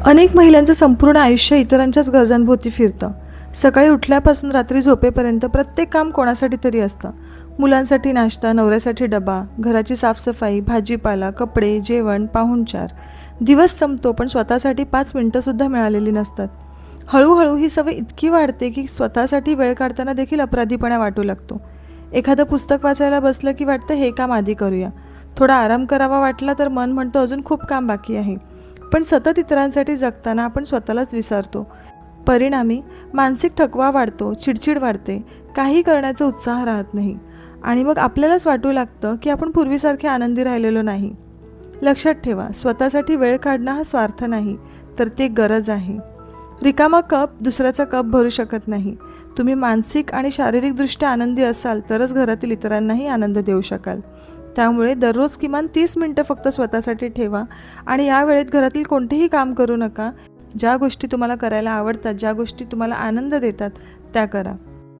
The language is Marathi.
अनेक महिलांचं संपूर्ण आयुष्य इतरांच्याच गरजांभोवती फिरतं. सकाळी उठल्यापासून रात्री झोपेपर्यंत प्रत्येक काम कोणासाठी तरी असतं. मुलांसाठी नाश्ता, नवऱ्यासाठी डबा, घराची साफसफाई, भाजीपाला, कपडे, जेवण, पाहुणचार. दिवस संपतो पण स्वतःसाठी 5 मिनिटंसुद्धा मिळालेली नसतात. हळूहळू ही सवय इतकी वाढते की स्वतःसाठी वेळ काढताना देखील अपराधीपणा वाटू लागतो. एखादं पुस्तक वाचायला बसलं की वाटतं हे काम आधी करूया. थोडा आराम करावा वाटला तर मन म्हणतं अजून खूप काम बाकी आहे. पण सतत इतरांसाठी जगताना आपण स्वतःलाच विसरतो. परिणामी मानसिक थकवा वाढतो, चिडचिड वाढते, काही करण्याचा उत्साह राहत नाही आणि मग आपल्यालाच वाटू लागतं की आपण पूर्वीसारखे आनंदी राहिलेलो नाही. लक्षात ठेवा, स्वतःसाठी वेळ काढणं हा स्वार्थ नाही, तर ते गरज आहे. रिकामा कप दुसऱ्याचा कप भरू शकत नाही. तुम्ही मानसिक आणि शारीरिकदृष्ट्या आनंदी असाल तरच घरातील इतरांनाही आनंद देऊ शकाल. त्यामुळे दररोज किमान 30 मिनिटं फक्त स्वतःसाठी ठेवा आणि या वेळेत घरातील कोणतेही काम करू नका. ज्या गोष्टी तुम्हाला करायला आवडतात, ज्या गोष्टी तुम्हाला आनंद देतात त्या करा.